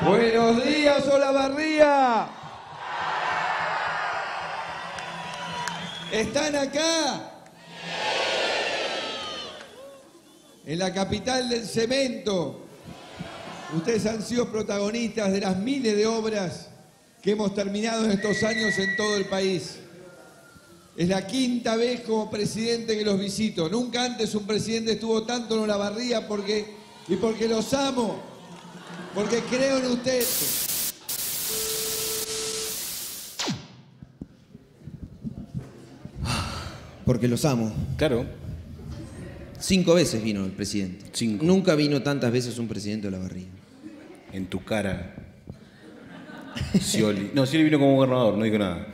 Buenos días, Olavarría. ¿Están acá? En la capital del cemento. Ustedes han sido protagonistas de las miles de obras que hemos terminado en estos años en todo el país. Es la quinta vez como presidente que los visito. Nunca antes un presidente estuvo tanto en Olavarría porque los amo, porque creo en ustedes. Porque los amo. Claro. 5 veces vino el presidente. 5. Nunca vino tantas veces un presidente de Olavarría. En tu cara. Scioli. No, Scioli vino como gobernador, no dijo nada.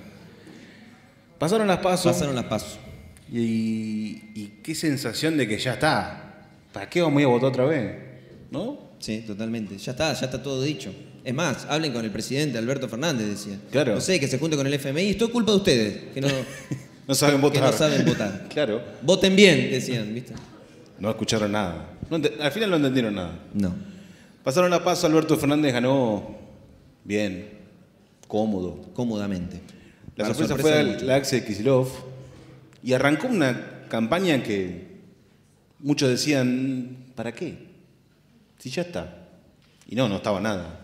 Pasaron las PASO. Pasaron las PASO. Y qué sensación de que ya está. ¿Para qué vamos a ir a votar otra vez? ¿No? Sí, totalmente. Ya está todo dicho. Es más, hablen con el presidente Alberto Fernández, decía. Claro. No sé, que se junte con el FMI. Esto es culpa de ustedes, que no, No saben votar. que no saben votar. Claro. Voten bien, decían, ¿viste? No escucharon nada. Al final no entendieron nada. No. Pasaron la PASO, Alberto Fernández ganó bien, cómodo. Cómodamente. La Para sorpresa sorpresa de fue muchos. la Axel Kicillof y arrancó una campaña que muchos decían, ¿para qué? Si ya está. Y no estaba nada.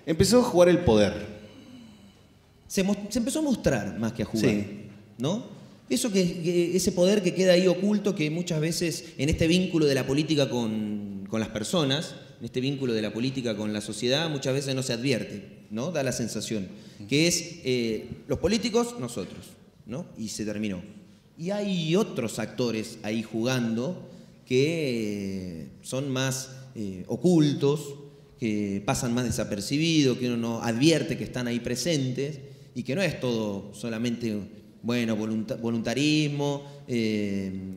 Empezó a jugar el poder. Se empezó a mostrar más que a jugar, Sí. ¿no? Ese poder que queda ahí oculto, que muchas veces en este vínculo de la política con las personas, en este vínculo de la política con la sociedad, muchas veces no se advierte, ¿no? Da la sensación, que es los políticos, nosotros, ¿no? Y se terminó. Y hay otros actores ahí jugando que son más ocultos, que pasan más desapercibidos, que uno no advierte que están ahí presentes y que no es todo solamente voluntarismo,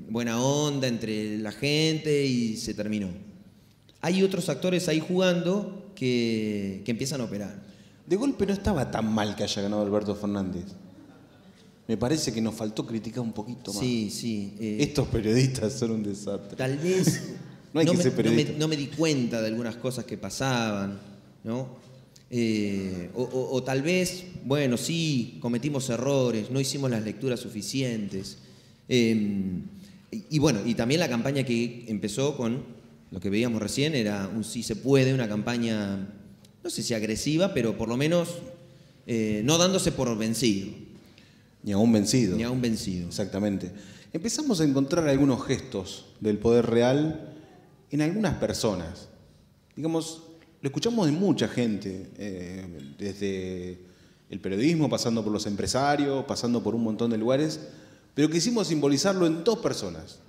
buena onda entre la gente y se terminó. Hay otros actores ahí jugando que empiezan a operar. De golpe no estaba tan mal que haya ganado Alberto Fernández. Me parece que nos faltó criticar un poquito más. Sí. Estos periodistas son un desastre. Tal vez No hay que ser periodista. no me di cuenta de algunas cosas que pasaban, ¿no? O tal vez, bueno, sí, cometimos errores, no hicimos las lecturas suficientes. Y bueno, y también la campaña que empezó con lo que veíamos recién, era un sí se puede, una campaña, no sé si agresiva, pero por lo menos no dándose por vencido. Ni aún vencido. Ni aún vencido. Exactamente. Empezamos a encontrar algunos gestos del poder real en algunas personas. Digamos, lo escuchamos de mucha gente, desde el periodismo, pasando por los empresarios, pasando por un montón de lugares, pero quisimos simbolizarlo en 2 personas.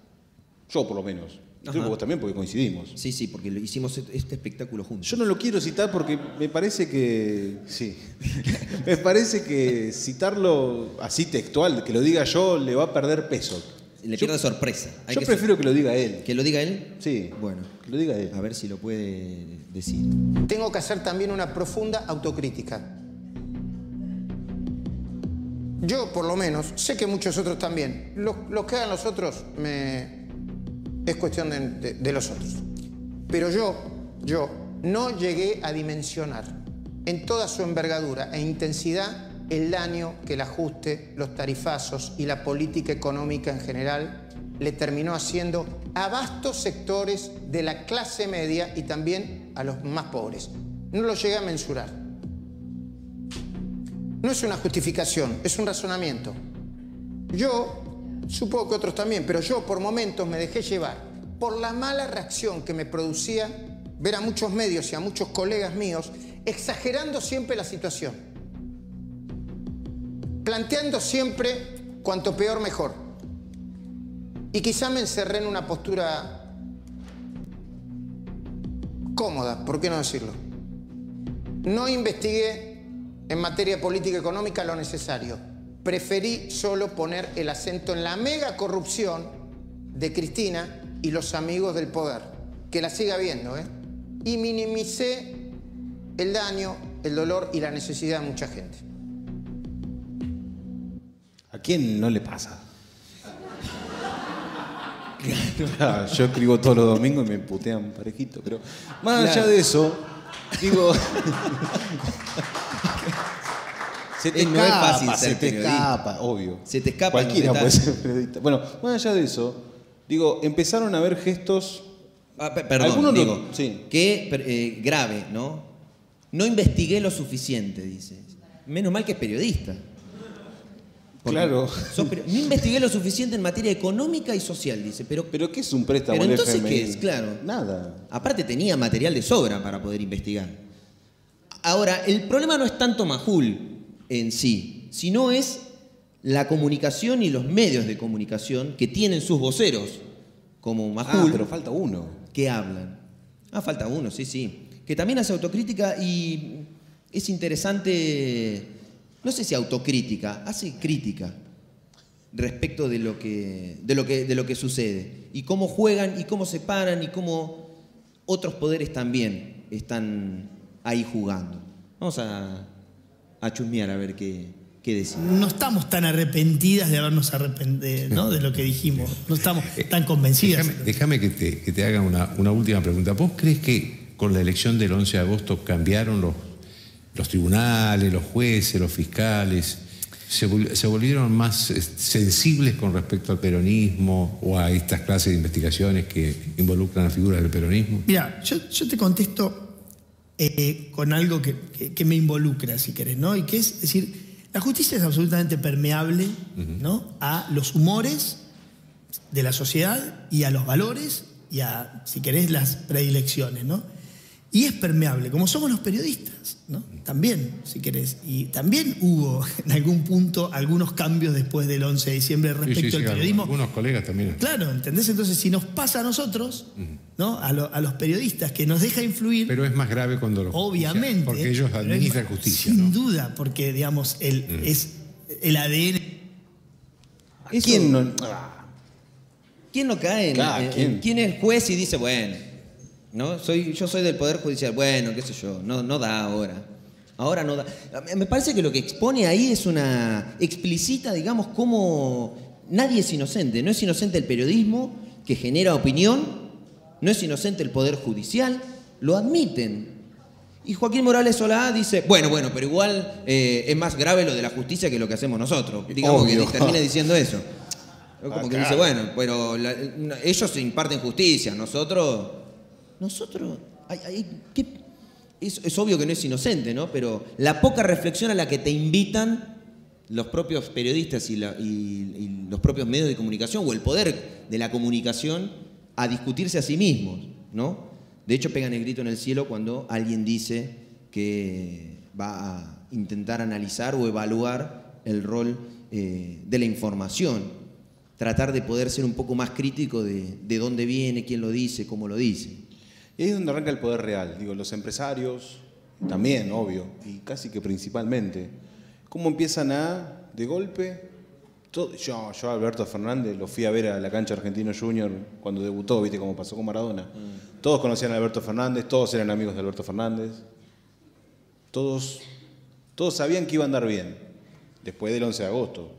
Yo, por lo menos. Creo que vos también, porque coincidimos. Sí, porque hicimos este espectáculo juntos. Yo no lo quiero citar porque me parece que... Sí. Me parece que citarlo así textual, que lo diga yo, le va a perder peso. Le pierde sorpresa. Yo prefiero que lo diga él. ¿Que lo diga él? Sí. Bueno. Que lo diga él. A ver si lo puede decir. Tengo que hacer también una profunda autocrítica. Yo, por lo menos, sé que muchos otros también. Lo que hagan los otros es cuestión de los otros. Pero yo no llegué a dimensionar en toda su envergadura e intensidad el daño que el ajuste, los tarifazos y la política económica en general le terminó haciendo a vastos sectores de la clase media y también a los más pobres. No lo llegué a mensurar. No es una justificación, es un razonamiento. Yo, supongo que otros también, pero yo por momentos me dejé llevar por la mala reacción que me producía ver a muchos medios y a muchos colegas míos exagerando siempre la situación, planteando siempre cuanto peor mejor. Y quizá me encerré en una postura cómoda, ¿por qué no decirlo? No investigué en materia política económica lo necesario. Preferí solo poner el acento en la mega corrupción de Cristina y los amigos del poder, que la siga habiendo, y minimicé el daño, el dolor y la necesidad de mucha gente. ¿A quién no le pasa? Yo escribo todos los domingos y me putean parejito, pero más allá de eso, Digo... Se te No es escapa, fácil ser se te periodista. escapa, obvio. Se te escapa Cualquiera los puede detalles. ser periodista. Bueno, más allá de eso, digo, empezaron a haber gestos... Perdón, Algunos no- digo, sí. que grave, ¿no? No investigué lo suficiente, dice. Menos mal que es periodista. Porque Claro. no investigué lo suficiente en materia económica y social, dice. Pero ¿Pero qué es un préstamo Pero al entonces, FMI? ¿qué es? Claro. Nada. aparte tenía material de sobra para poder investigar. Ahora, el problema no es tanto Majul en sí, sino es la comunicación y los medios de comunicación que tienen sus voceros, como Majul, Pero falta uno. que hablan. Falta uno, sí. Que también hace autocrítica y es interesante, no sé si autocrítica, hace crítica respecto de lo que sucede. Y cómo juegan y cómo se paran y cómo otros poderes también están ahí jugando. Vamos a chusmear a ver qué decir. No estamos tan arrepentidas de habernos arrepentido, ¿no? De lo que dijimos. No estamos tan convencidas. Déjame que te haga una última pregunta. ¿Vos crees que con la elección del 11 de agosto cambiaron los tribunales, los jueces, los fiscales? ¿Se volvieron más sensibles con respecto al peronismo o a estas clases de investigaciones que involucran a figuras del peronismo? Mira, yo te contesto con algo que me involucra, si querés, ¿no? Y que es decir, la justicia es absolutamente permeable, ¿no? A los humores de la sociedad y a los valores y a, si querés, las predilecciones, ¿no? Y es permeable, como somos los periodistas, ¿no? También, si querés. Y también hubo en algún punto algunos cambios después del 11 de diciembre respecto al periodismo. Algunos colegas también. Claro, ¿entendés? Entonces, si nos pasa a nosotros, ¿no? A los periodistas, que nos deja influir. Pero es más grave cuando los Obviamente. porque ellos pero administran justicia, Sin ¿no? duda, porque, digamos, es el ADN. Eso- ¿Quién no? ¿Quién no cae ¿Quién? quién es juez y dice, bueno, ¿no? Yo soy del Poder Judicial, bueno, qué sé yo, no da ahora. Ahora no da. Me parece que lo que expone ahí es explicita, digamos, cómo nadie es inocente. No es inocente el periodismo, que genera opinión, no es inocente el Poder Judicial, lo admiten. Y Joaquín Morales Solá dice, bueno, pero igual es más grave lo de la justicia que lo que hacemos nosotros. Digamos Obvio. que termina diciendo eso. Como que dice, claro. bueno, pero ellos imparten justicia, nosotros, es obvio que no es inocente, ¿no? Pero la poca reflexión a la que te invitan los propios periodistas y los propios medios de comunicación o el poder de la comunicación a discutirse a sí mismos, ¿no? De hecho, pegan el grito en el cielo cuando alguien dice que va a intentar analizar o evaluar el rol de la información. Tratar de poder ser un poco más crítico de dónde viene, quién lo dice, cómo lo dice. Y ahí es donde arranca el poder real. Digo, los empresarios, también, obvio, y casi que principalmente, cómo empiezan de golpe, yo a Alberto Fernández lo fui a ver a la cancha Argentino Junior cuando debutó, viste cómo pasó con Maradona. Todos conocían a Alberto Fernández, todos eran amigos de Alberto Fernández, todos sabían que iba a andar bien, después del 11 de agosto,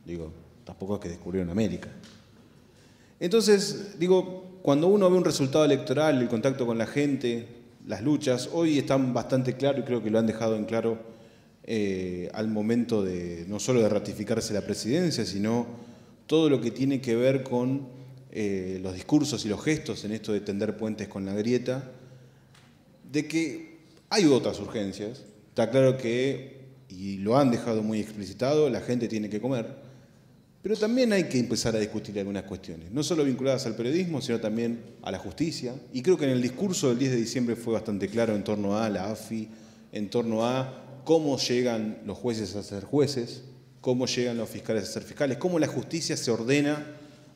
digo, tampoco es que descubrieron América. Entonces, digo, cuando uno ve un resultado electoral, el contacto con la gente, las luchas, hoy están bastante claros y creo que lo han dejado en claro al momento de no solo de ratificarse la presidencia, sino todo lo que tiene que ver con los discursos y los gestos en esto de tender puentes con la grieta, de que hay otras urgencias. Está claro que, y lo han dejado muy explicitado, la gente tiene que comer. Pero también hay que empezar a discutir algunas cuestiones, no solo vinculadas al periodismo, sino también a la justicia. Y creo que en el discurso del 10 de diciembre fue bastante claro en torno a la AFI, en torno a cómo llegan los jueces a ser jueces, cómo llegan los fiscales a ser fiscales, cómo la justicia se ordena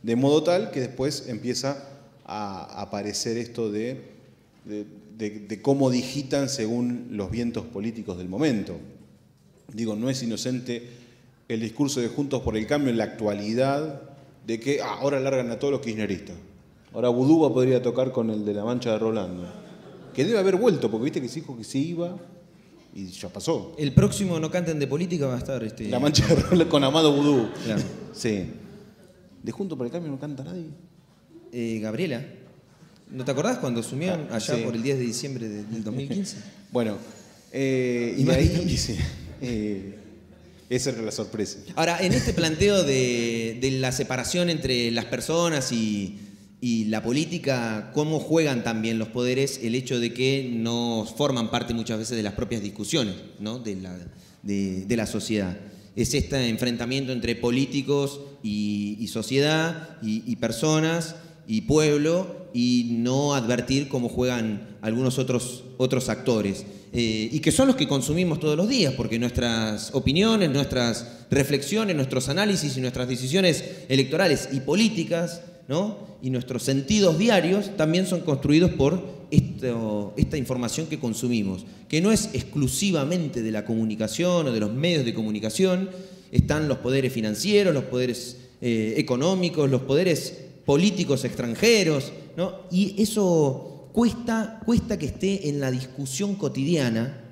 de modo tal que después empieza a aparecer esto de cómo digitan según los vientos políticos del momento. Digo, no es inocente el discurso de Juntos por el Cambio en la actualidad de que ahora largan a todos los kirchneristas. Ahora Budúa podría tocar con el de la Mancha de Rolando. Que debe haber vuelto, porque viste que se dijo que se iba y ya pasó. El próximo No Canten de Política va a estar La Mancha de Rolando con Amado Budú. Claro. Sí. ¿De Juntos por el Cambio no canta nadie? Gabriela. ¿No te acordás cuando asumieron allá sí. por el 10 de diciembre del 2015? Bueno, y de ahí esa era la sorpresa. Ahora, en este planteo de la separación entre las personas y la política, ¿cómo juegan también los poderes el hecho de que no forman parte muchas veces de las propias discusiones, ¿no? de la sociedad? Es este enfrentamiento entre políticos y sociedad y personas y pueblo, y no advertir cómo juegan algunos otros actores, y que son los que consumimos todos los días, porque nuestras opiniones, nuestras reflexiones, nuestros análisis y nuestras decisiones electorales y políticas, ¿no? Y nuestros sentidos diarios también son construidos por esta información que consumimos, que no es exclusivamente de la comunicación o de los medios de comunicación. Están los poderes financieros, los poderes económicos, los poderes políticos extranjeros, ¿no? Y eso cuesta que esté en la discusión cotidiana,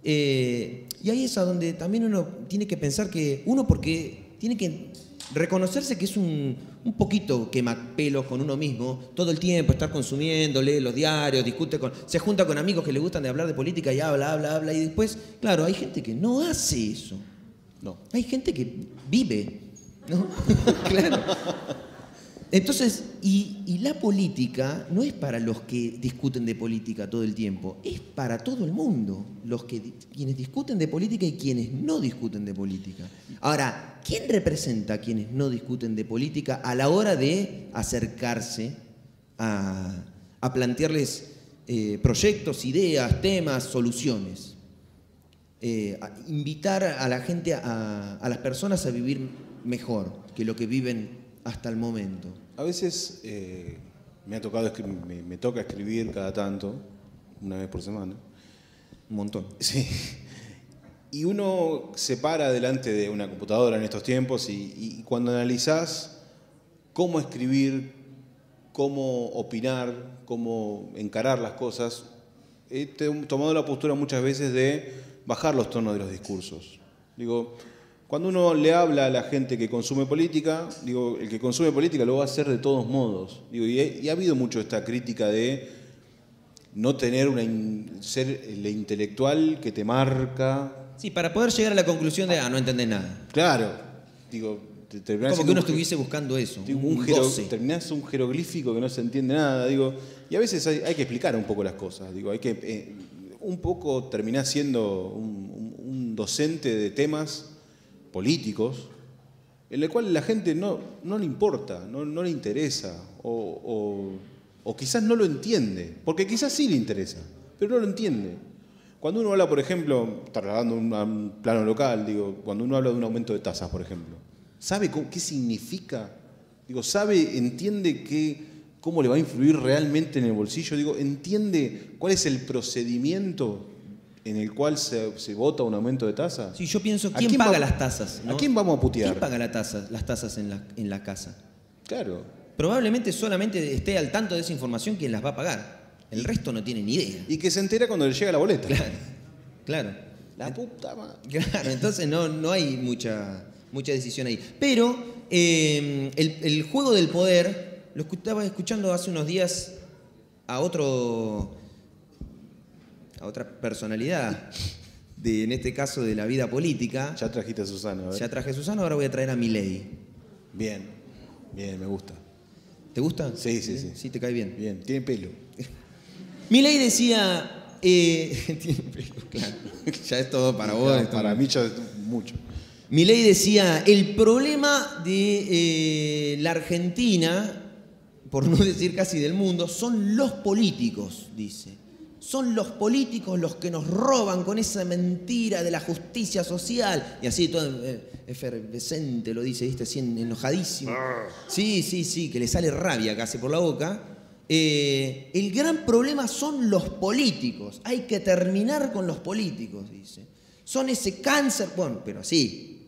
y ahí es a donde también uno tiene que pensar que porque tiene que reconocerse que es un poquito quemapelos con uno mismo, todo el tiempo estar consumiendo, lee los diarios, se junta con amigos que le gustan de hablar de política y habla, y después, claro, hay gente que no hace eso. No. Hay gente que vive, ¿no? Claro. Entonces, y la política no es para los que discuten de política todo el tiempo, es para todo el mundo, quienes discuten de política y quienes no discuten de política. Ahora, ¿quién representa a quienes no discuten de política a la hora de acercarse a plantearles proyectos, ideas, temas, soluciones? Invitar a la gente, a las personas a vivir mejor que lo que viven hasta el momento. A veces me toca escribir cada tanto, una vez por semana. Un montón. Sí. Y uno se para delante de una computadora en estos tiempos y cuando analizás cómo escribir, cómo opinar, cómo encarar las cosas, he tomado la postura muchas veces de bajar los tonos de los discursos. Digo, cuando uno le habla a la gente que consume política, digo, el que consume política lo va a hacer de todos modos. Digo, y ha habido mucho esta crítica de no tener ser el intelectual que te marca. Sí, para poder llegar a la conclusión de, no entendés nada. Claro, digo, como que uno estuviese buscando eso, terminás un jeroglífico que no se entiende nada, digo, y a veces hay que explicar un poco las cosas, digo, hay que un poco terminás siendo un docente de temas políticos, en el cual la gente no le importa, no le interesa, o quizás no lo entiende, porque quizás sí le interesa, pero no lo entiende. Cuando uno habla, por ejemplo, trasladando a un plano local, digo, cuando uno habla de un aumento de tasas, por ejemplo, ¿sabe qué significa? Digo, entiende cómo le va a influir realmente en el bolsillo? Digo, ¿entiende cuál es el procedimiento en el cual se vota un aumento de tasas? Sí, yo pienso, ¿quién paga las tasas? ¿No? ¿A quién vamos a putear? ¿Quién paga las tasas en la casa? Claro. Probablemente solamente esté al tanto de esa información quien las va a pagar. El resto no tiene ni idea. Y que se entera cuando le llega la boleta. Claro. La puta madre. Claro, entonces no hay mucha decisión ahí. Pero el juego del poder, lo estaba escuchando hace unos días a otra personalidad, en este caso de la vida política. Ya trajiste a Susana, ¿verdad? Ya traje a Susana, ahora voy a traer a Milei. Bien, me gusta. ¿Te gusta? Sí. Sí, te cae bien. Bien, tiene pelo. Milei decía... tiene pelo, claro. Ya es todo para vos. Para mí ya es mucho. Milei decía, el problema de la Argentina, por no decir casi del mundo, son los políticos, dice. Son los políticos los que nos roban con esa mentira de la justicia social. Y así todo efervescente lo dice, ¿viste? Así enojadísimo. Sí, que le sale rabia casi por la boca. El gran problema son los políticos. Hay que terminar con los políticos, dice. Son ese cáncer, bueno, pero así.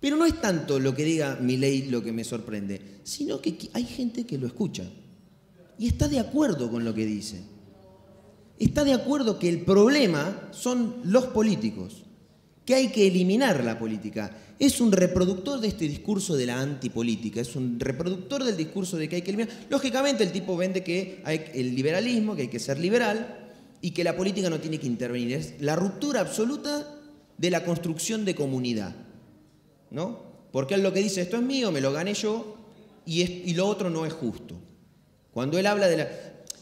Pero no es tanto lo que diga Milei lo que me sorprende, sino que hay gente que lo escucha y está de acuerdo con lo que dice. Está de acuerdo que el problema son los políticos que hay que eliminar la política. Es un reproductor de este discurso de la antipolítica, es un reproductor del discurso de que hay que eliminar. Lógicamente el tipo vende que hay el liberalismo, que hay que ser liberal y que la política no tiene que intervenir. Es la ruptura absoluta de la construcción de comunidad, ¿no? Porque él lo que dice, esto es mío, me lo gané yo y lo otro no es justo. Cuando él habla de la...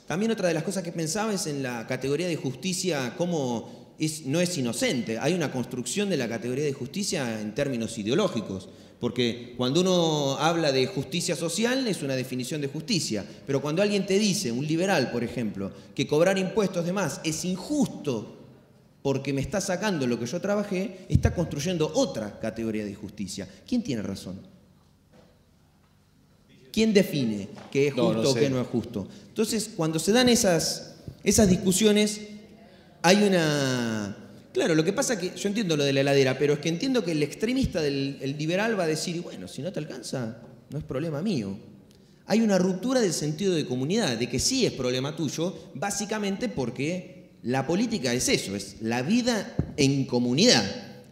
También otra de las cosas que pensaba es en la categoría de justicia, cómo no es inocente. Hay una construcción de la categoría de justicia en términos ideológicos. Porque cuando uno habla de justicia social es una definición de justicia. Pero cuando alguien te dice, un liberal por ejemplo, que cobrar impuestos de más es injusto porque me está sacando lo que yo trabajé, está construyendo otra categoría de justicia. ¿Quién tiene razón? ¿Quién define qué es justo o qué no es justo? Entonces, cuando se dan esas discusiones, hay una... Claro, lo que pasa es que yo entiendo lo de la heladera, pero es que entiendo que el extremista el liberal va a decir, bueno, si no te alcanza, no es problema mío. Hay una ruptura del sentido de comunidad, de que sí es problema tuyo, básicamente porque la política es eso, es la vida en comunidad.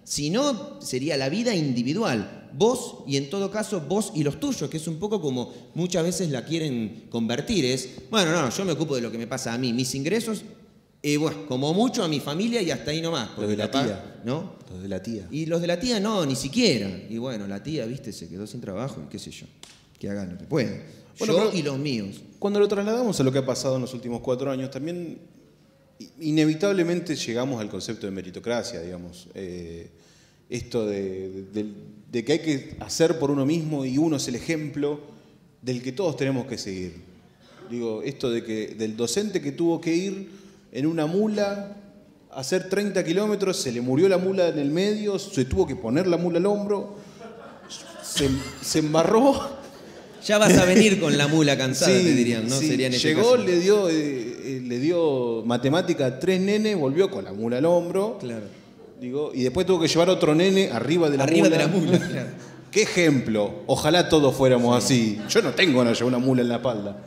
Si no, sería la vida individual. Vos, y en todo caso, vos y los tuyos, que es un poco como muchas veces la quieren convertir. Es, bueno, no, yo me ocupo de lo que me pasa a mí, mis ingresos, bueno, como mucho a mi familia y hasta ahí nomás. Los de la tía, ¿no? Los de la tía. Y los de la tía no, ni siquiera. Y bueno, la tía, viste, se quedó sin trabajo y qué sé yo, que hagan lo que puedan. Bueno, yo y los míos. Cuando lo trasladamos a lo que ha pasado en los últimos 4 años, también inevitablemente llegamos al concepto de meritocracia, digamos. Esto de que hay que hacer por uno mismo y uno es el ejemplo del que todos tenemos que seguir. Digo, esto de que del docente que tuvo que ir en una mula a hacer 30 kilómetros, se le murió la mula en el medio, se tuvo que poner la mula al hombro, se embarró. Ya vas a venir con la mula cansada, Sí, te dirían, ¿no? sí. Sería en este Llegó, caso. le dio matemática a 3 nenes, volvió con la mula al hombro. Claro. Digo, y después tuvo que llevar a otro nene arriba de la mula. Arriba de la mula, claro. ¿Qué ejemplo? Ojalá todos fuéramos así. Yo no tengo ganas de llevar una mula en la espalda.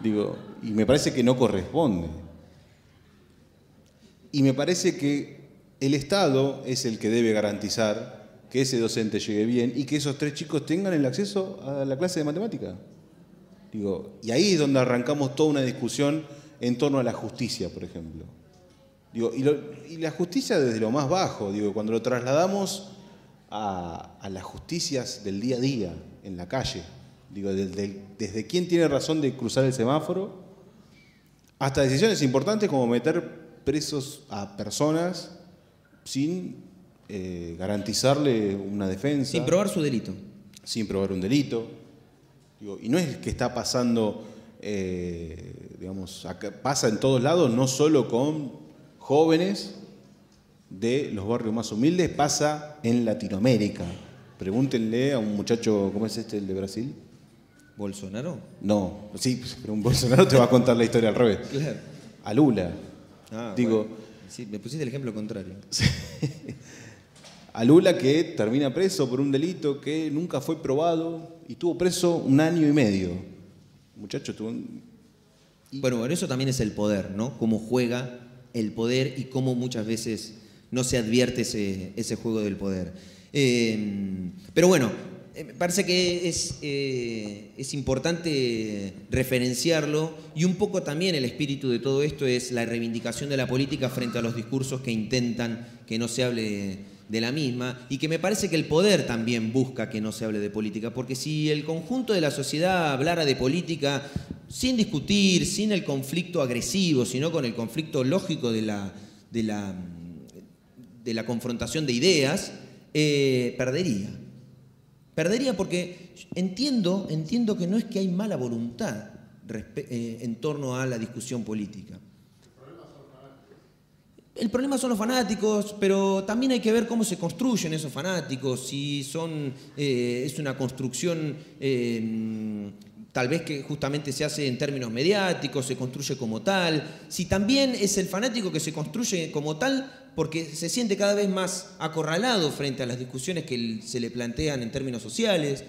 Digo, y me parece que no corresponde. Y me parece que el Estado es el que debe garantizar que ese docente llegue bien y que esos 3 chicos tengan el acceso a la clase de matemática. Digo, y ahí es donde arrancamos toda una discusión en torno a la justicia, por ejemplo. Digo, y la justicia desde lo más bajo, digo, cuando lo trasladamos a las justicias del día a día, en la calle, digo, desde quién tiene razón de cruzar el semáforo, hasta decisiones importantes como meter presos a personas sin garantizarle una defensa. Sin probar su delito. Sin probar un delito. Digo, y no es que está pasando, digamos, acá, pasa en todos lados, no solo con jóvenes de los barrios más humildes, pasa en Latinoamérica. Pregúntenle a un muchacho, ¿cómo es el de Brasil? ¿Bolsonaro? No, sí, pero un Bolsonaro te va a contar la historia al revés. Claro. A Lula. Digo, bueno, sí, me pusiste el ejemplo contrario. A Lula, que termina preso por un delito que nunca fue probado y estuvo preso 1 año y medio. El muchacho tuvo Bueno, eso también es el poder, ¿no? Cómo juega el poder y cómo muchas veces no se advierte ese juego del poder. Pero bueno, me parece que es importante referenciarlo y un poco también el espíritu de todo esto es la reivindicación de la política frente a los discursos que intentan que no se hable de la misma y que me parece que el poder también busca que no se hable de política, porque si el conjunto de la sociedad hablara de política sin discutir, sin el conflicto agresivo, sino con el conflicto lógico de la confrontación de ideas, perdería. Perdería porque entiendo que no es que hay mala voluntad en torno a la discusión política. El problema son los fanáticos, pero también hay que ver cómo se construyen esos fanáticos, si es una construcción tal vez que justamente se hace en términos mediáticos, se construye como tal, si también es el fanático que se construye como tal porque se siente cada vez más acorralado frente a las discusiones que se le plantean en términos sociales.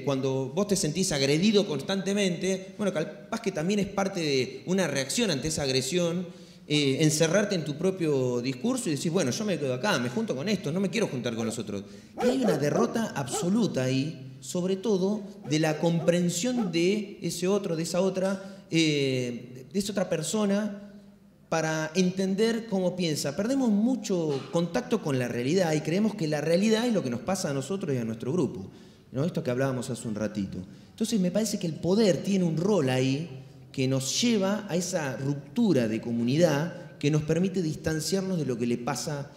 Cuando vos te sentís agredido constantemente, bueno, capaz que también es parte de una reacción ante esa agresión. encerrarte en tu propio discurso y decir, bueno, yo me quedo acá, me junto con esto, no me quiero juntar con los otros. Y hay una derrota absoluta ahí, sobre todo de la comprensión de ese otro, de esa otra persona, para entender cómo piensa. Perdemos mucho contacto con la realidad y creemos que la realidad es lo que nos pasa a nosotros y a nuestro grupo, ¿no? Esto que hablábamos hace un ratito. Entonces me parece que el poder tiene un rol ahí que nos lleva a esa ruptura de comunidad que nos permite distanciarnos de lo que le pasa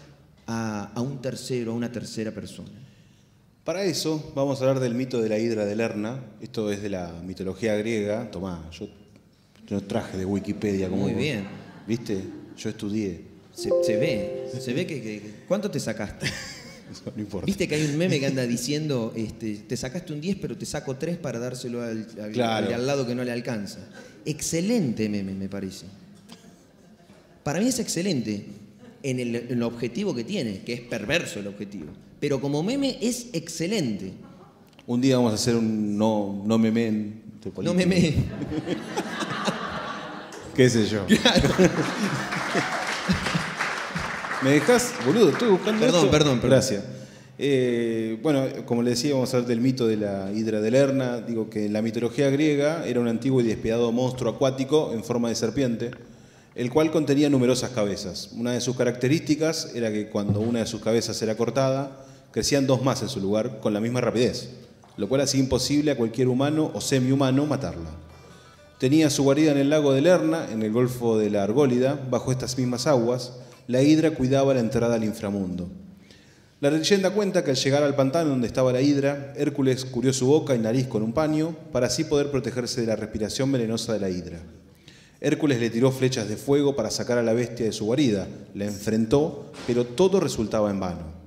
a un tercero, a una tercera persona. Para eso vamos a hablar del mito de la hidra de Lerna. Esto es de la mitología griega. Tomá, yo traje de Wikipedia. Como Muy vos. bien. ¿Viste? Yo estudié. Se ve que ¿cuánto te sacaste? Eso no importa. Viste que hay un meme que anda diciendo, te sacaste un 10, pero te saco 3 para dárselo al de al lado que no le alcanza. Excelente meme, me parece. Para mí es excelente en el objetivo que tiene, que es perverso el objetivo. Pero como meme es excelente. Un día vamos a hacer un no meme de política. No meme. ¿Qué sé yo? Claro. ¿Me dejás, boludo? Estoy buscando esto. Perdón. Gracias. Bueno, como le decía, vamos a hablar del mito de la hidra de Lerna. Digo que en la mitología griega era un antiguo y despiadado monstruo acuático en forma de serpiente, el cual contenía numerosas cabezas. Una de sus características era que cuando una de sus cabezas era cortada, crecían 2 más en su lugar con la misma rapidez, lo cual hacía imposible a cualquier humano o semihumano matarla. Tenía su guarida en el lago de Lerna, en el golfo de la Argólida. Bajo estas mismas aguas, la hidra cuidaba la entrada al inframundo. La leyenda cuenta que al llegar al pantano donde estaba la hidra, Hércules cubrió su boca y nariz con un paño para así poder protegerse de la respiración venenosa de la hidra. Hércules le tiró flechas de fuego para sacar a la bestia de su guarida, la enfrentó, pero todo resultaba en vano.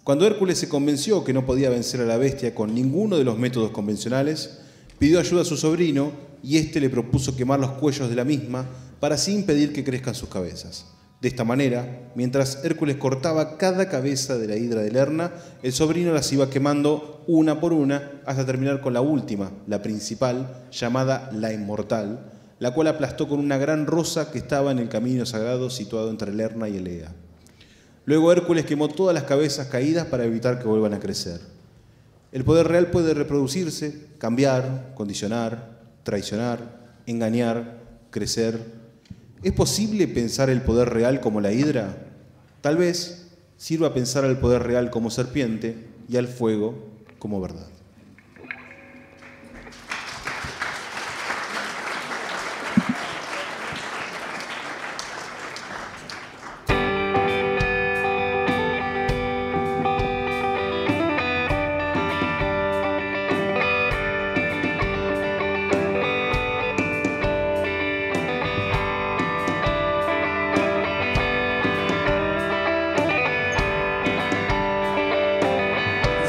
Cuando Hércules se convenció que no podía vencer a la bestia con ninguno de los métodos convencionales, pidió ayuda a su sobrino y éste le propuso quemar los cuellos de la misma para así impedir que crezcan sus cabezas. De esta manera, mientras Hércules cortaba cada cabeza de la hidra de Lerna, el sobrino las iba quemando una por una hasta terminar con la última, la principal, llamada la Inmortal, la cual aplastó con una gran rosa que estaba en el camino sagrado situado entre Lerna y Elea. Luego Hércules quemó todas las cabezas caídas para evitar que vuelvan a crecer. El poder real puede reproducirse, cambiar, condicionar, traicionar, engañar, crecer. ¿Es posible pensar el poder real como la hidra? Tal vez sirva pensar al poder real como serpiente y al fuego como verdad.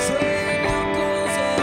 Sueño con ser